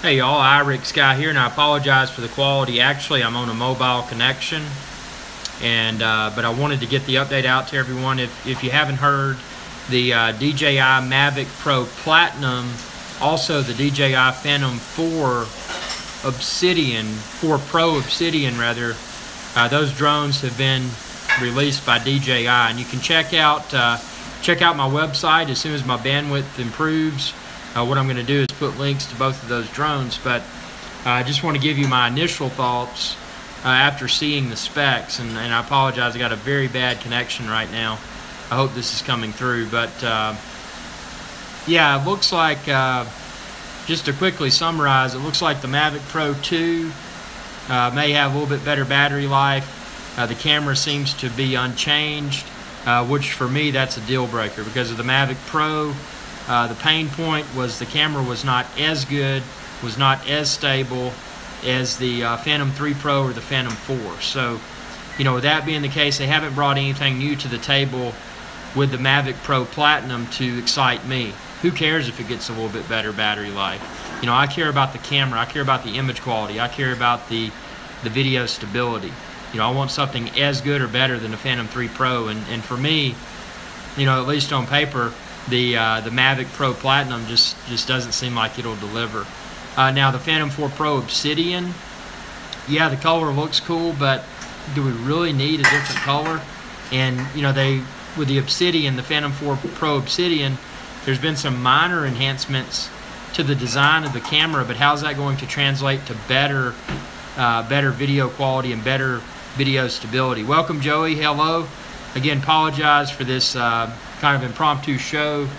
Hey y'all, iRig Guy here, and I apologize for the quality. Actually, I'm on a mobile connection, and but I wanted to get the update out to everyone. If you haven't heard, the DJI Mavic Pro Platinum, also the DJI Phantom 4 Obsidian, 4 Pro Obsidian rather, those drones have been released by DJI, and you can check out my website as soon as my bandwidth improves. What I'm going to do is put links to both of those drones, but I just want to give you my initial thoughts after seeing the specs, and I apologize, I got a very bad connection right now. I hope this is coming through, but yeah, it looks like, just to quickly summarize, it looks like the Mavic Pro 2 may have a little bit better battery life. The camera seems to be unchanged, which for me that's a deal breaker because of the Mavic Pro. The pain point was the camera was not as good, was not as stable as the Phantom 3 Pro or the Phantom 4. So, you know, with that being the case, they haven't brought anything new to the table with the Mavic Pro Platinum to excite me. Who cares if it gets a little bit better battery life? You know, I care about the camera, I care about the image quality, I care about the video stability. You know, I want something as good or better than the Phantom 3 Pro, and for me, you know, at least on paper, the Mavic Pro Platinum just doesn't seem like it'll deliver. Now the Phantom 4 Pro Obsidian, yeah, the color looks cool, but do we really need a different color? And you know, with the Obsidian, the Phantom 4 Pro Obsidian, there's been some minor enhancements to the design of the camera, but how's that going to translate to better video quality and better video stability? Welcome, Joey. Hello. Again, apologize for this kind of impromptu show,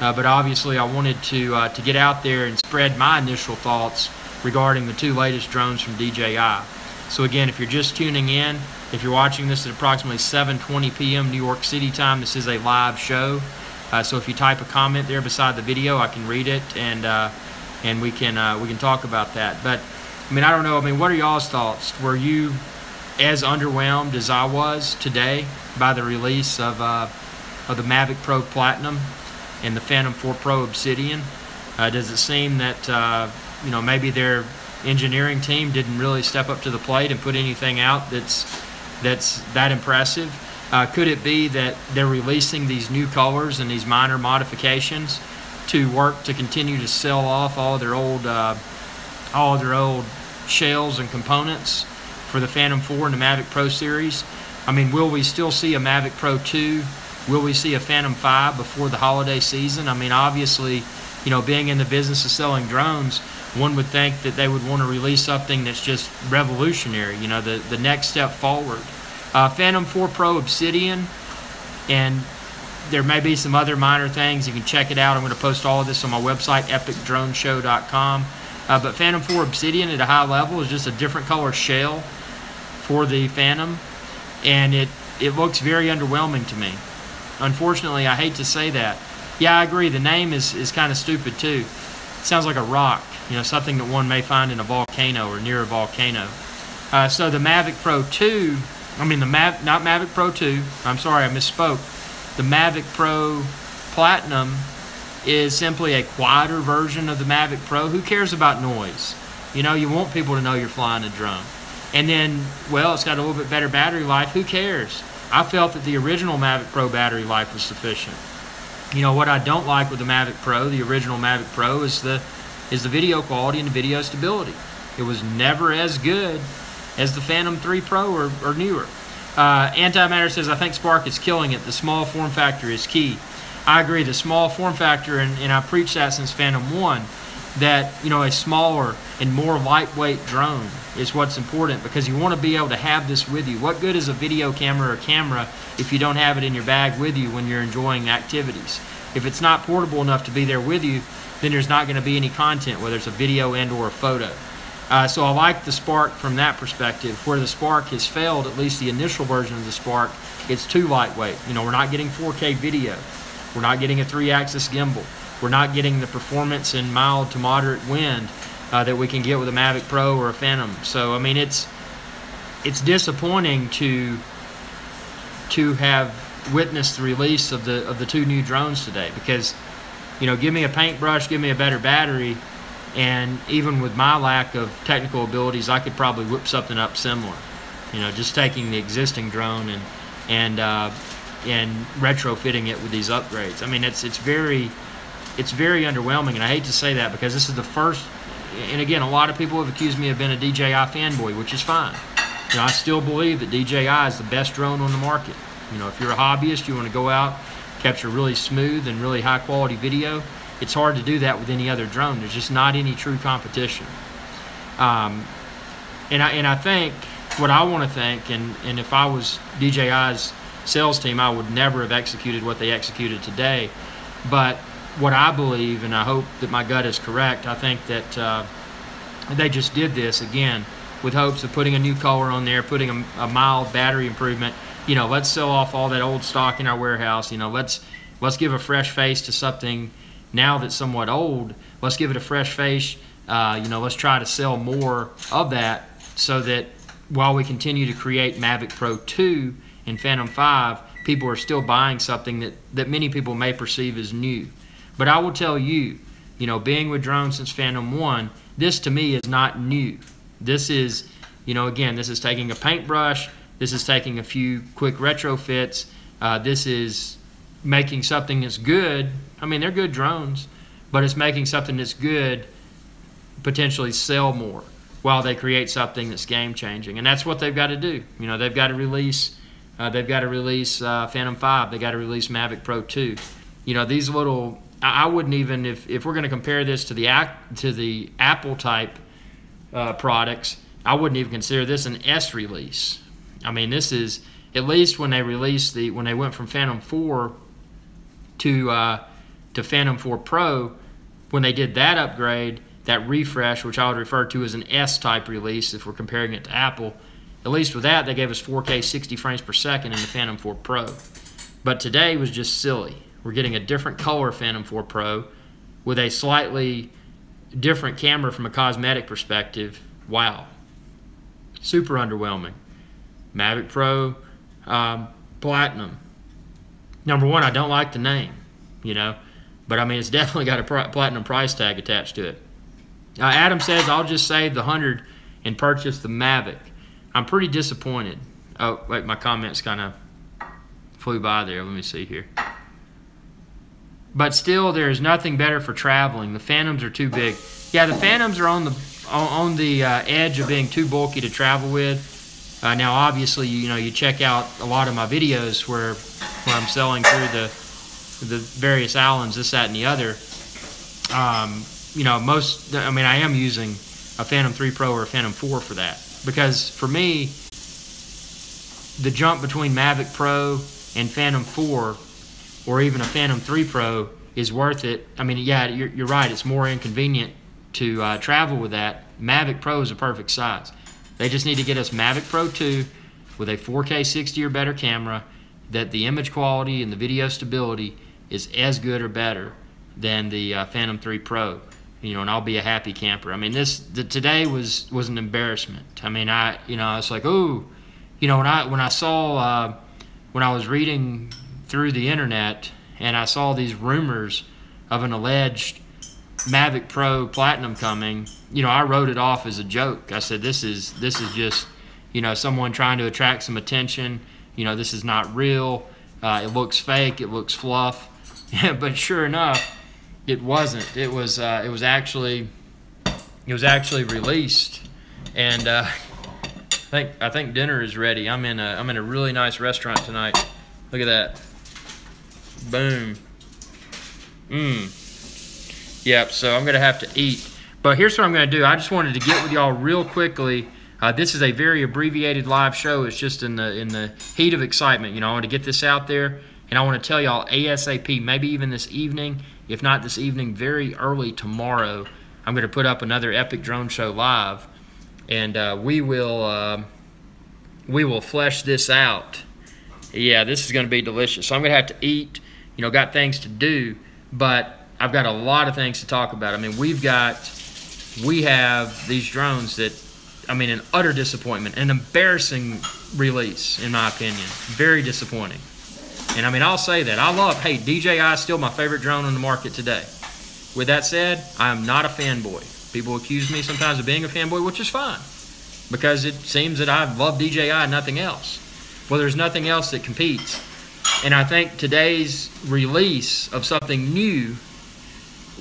but obviously I wanted to get out there and spread my initial thoughts regarding the two latest drones from DJI. So again, if you're just tuning in, if you're watching this at approximately 7:20 p.m. New York City time, this is a live show. So if you type a comment there beside the video, I can read it, and we can talk about that. But I mean, I don't know. I mean, what are y'all's thoughts? Were you as underwhelmed as I was today by the release of the Mavic Pro Platinum and the Phantom 4 Pro Obsidian? Does it seem that you know, maybe their engineering team didn't really step up to the plate and put anything out that's that impressive? Could it be that they're releasing these new colors and these minor modifications to work to continue to sell off all of their old shells and components for the Phantom 4 and the Mavic Pro series? I mean, will we still see a Mavic Pro 2? Will we see a Phantom 5 before the holiday season? I mean, obviously, you know, being in the business of selling drones, one would think that they would want to release something that's just revolutionary, you know, the next step forward. Phantom 4 Pro Obsidian, and there may be some other minor things. You can check it out. I'm going to post all of this on my website, epicdroneshow.com. But Phantom 4 Obsidian at a high level is just a different color shell for the Phantom, and it looks very underwhelming to me. Unfortunately, I hate to say that. Yeah, I agree. The name is kind of stupid too. It sounds like a rock, you know, something that one may find in a volcano or near a volcano. So the Mavic Pro 2, I mean not Mavic Pro 2, I'm sorry, I misspoke. The Mavic Pro Platinum is simply a quieter version of the Mavic Pro. Who cares about noise? You know, you want people to know you're flying a drone. And then, well, it's got a little bit better battery life. Who cares? I felt that the original Mavic Pro battery life was sufficient. You know, what I don't like with the Mavic Pro, the original Mavic Pro, is the video quality and the video stability. It was never as good as the Phantom 3 Pro or newer. Antimatter says, I think Spark is killing it. The small form factor is key. I agree, the small form factor, and I preached that since Phantom 1, that, you know, a smaller and more lightweight drone is what's important, because you want to be able to have this with you. What good is a video camera or camera if you don't have it in your bag with you when you're enjoying activities? If it's not portable enough to be there with you, then there's not going to be any content, whether it's a video and or a photo. So I like the Spark from that perspective. Where the Spark has failed, at least the initial version of the Spark, it's too lightweight. You know, we're not getting 4K video. We're not getting a 3-axis gimbal. We're not getting the performance in mild to moderate wind that we can get with a Mavic Pro or a Phantom. So I mean, it's disappointing to have witnessed the release of the two new drones today, because, you know, give me a paintbrush, give me a better battery, And even with my lack of technical abilities, I could probably whip something up similar. You know, just taking the existing drone and retrofitting it with these upgrades. I mean, it's very underwhelming, and I hate to say that because this is the first. And again, a lot of people have accused me of being a DJI fanboy, which is fine. You know, I still believe that DJI is the best drone on the market. You know, if you're a hobbyist, you want to go out, capture really smooth and really high quality video, it's hard to do that with any other drone. There's just not any true competition. And I think what I want to think, and if I was DJI's sales team, I would never have executed what they executed today. But what I believe, and I hope that my gut is correct, I think that they just did this again with hopes of putting a new color on there, putting a mild battery improvement. You know, let's sell off all that old stock in our warehouse. You know, let's give a fresh face to something now that's somewhat old. Let's give it a fresh face. You know, let's try to sell more of that so that while we continue to create Mavic Pro 2 and Phantom 5, people are still buying something that many people may perceive as new. But I will tell you, you know, being with drones since Phantom 1, this to me is not new. This is, you know, again, this is taking a paintbrush, this is taking a few quick retrofits, this is making something that's good. I mean, they're good drones, but it's making something that's good potentially sell more while they create something that's game-changing. And that's what they've got to do. You know, they've got to release Phantom 5, they've got to release Mavic Pro 2. You know, these little, I wouldn't even, if we're going to compare this to the Apple type products, I wouldn't even consider this an S release. I mean, this is, at least when they released when they went from Phantom 4 to Phantom 4 Pro, when they did that upgrade, that refresh, which I would refer to as an S type release if we're comparing it to Apple, at least with that, they gave us 4K 60 frames per second in the Phantom 4 Pro. But today was just silly. We're getting a different color Phantom 4 Pro with a slightly different camera from a cosmetic perspective. Wow. Super underwhelming. Mavic Pro Platinum. Number one, I don't like the name, you know, but I mean, it's definitely got a platinum price tag attached to it. Adam says, I'll just save the 100 and purchase the Mavic. I'm pretty disappointed. Oh, wait, my comments kind of flew by there. Let me see here. But still, there is nothing better for traveling. The Phantoms are too big. Yeah, the Phantoms are on the edge of being too bulky to travel with. Now, obviously, you know, you check out a lot of my videos where I'm selling through the various Allens, this, that, and the other. You know, I am using a Phantom 3 Pro or a Phantom 4 for that. Because for me, the jump between Mavic Pro and Phantom 4 or even a Phantom 3 Pro is worth it. I mean, yeah, you're right. It's more inconvenient to travel with that. Mavic Pro is a perfect size. They just need to get us Mavic Pro 2 with a 4K 60 or better camera that the image quality and the video stability is as good or better than the Phantom 3 Pro. You know, and I'll be a happy camper. I mean, today was an embarrassment. I mean, I was like, ooh, you know, when I saw when I was reading through the internet and I saw these rumors of an alleged Mavic Pro Platinum coming, you know, I wrote it off as a joke. I said, this is just, you know, someone trying to attract some attention. You know, this is not real. It looks fake. It looks fluff. But sure enough, it wasn't. It was actually released, and I think dinner is ready. I'm in a really nice restaurant tonight. Look at that. Boom. Yep. So I'm gonna have to eat. But here's what I'm gonna do. I just wanted to get with y'all real quickly. This is a very abbreviated live show. It's just in the heat of excitement. You know, I want to get this out there, and I want to tell y'all ASAP. Maybe even this evening. If not this evening, very early tomorrow, I'm going to put up another Epic Drone Show live, and we will flesh this out. Yeah, this is going to be delicious. So I'm going to have to eat. You know, got things to do, but I've got a lot of things to talk about. I mean, we have these drones that, I mean, an utter disappointment, an embarrassing release, in my opinion. Very disappointing. And I mean, I'll say that. DJI is still my favorite drone on the market today. With that said, I am not a fanboy. People accuse me sometimes of being a fanboy, which is fine, because it seems that I love DJI and nothing else. Well, there's nothing else that competes. And I think today's release of something new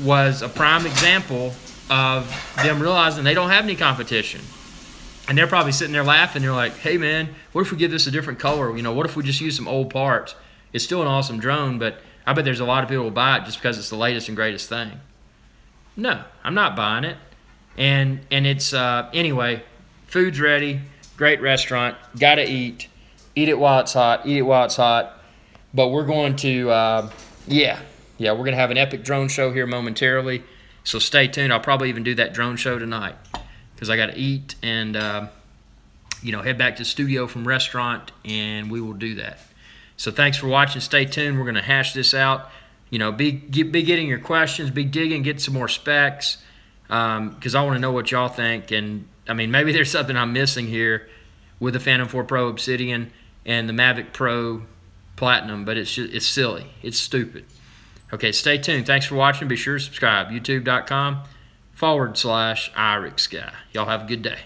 was a prime example of them realizing they don't have any competition. And they're probably sitting there laughing. They're like, hey, man, what if we give this a different color? You know, what if we just use some old parts? It's still an awesome drone, but I bet there's a lot of people who will buy it just because it's the latest and greatest thing. No, I'm not buying it. And it's, anyway, food's ready, great restaurant, got to eat it while it's hot, eat it while it's hot. But we're going to, we're going to have an epic drone show here momentarily. So stay tuned. I'll probably even do that drone show tonight because I got to eat and, head back to the studio from restaurant, and we will do that. So thanks for watching. Stay tuned. We're going to hash this out. Be getting your questions, be digging, get some more specs, because I want to know what y'all think. And, I mean, maybe there's something I'm missing here with the Phantom 4 Pro Obsidian and the Mavic Pro Platinum, but it's silly. It's stupid. Okay, stay tuned. Thanks for watching. Be sure to subscribe. YouTube.com/IrixGuy. Y'all have a good day.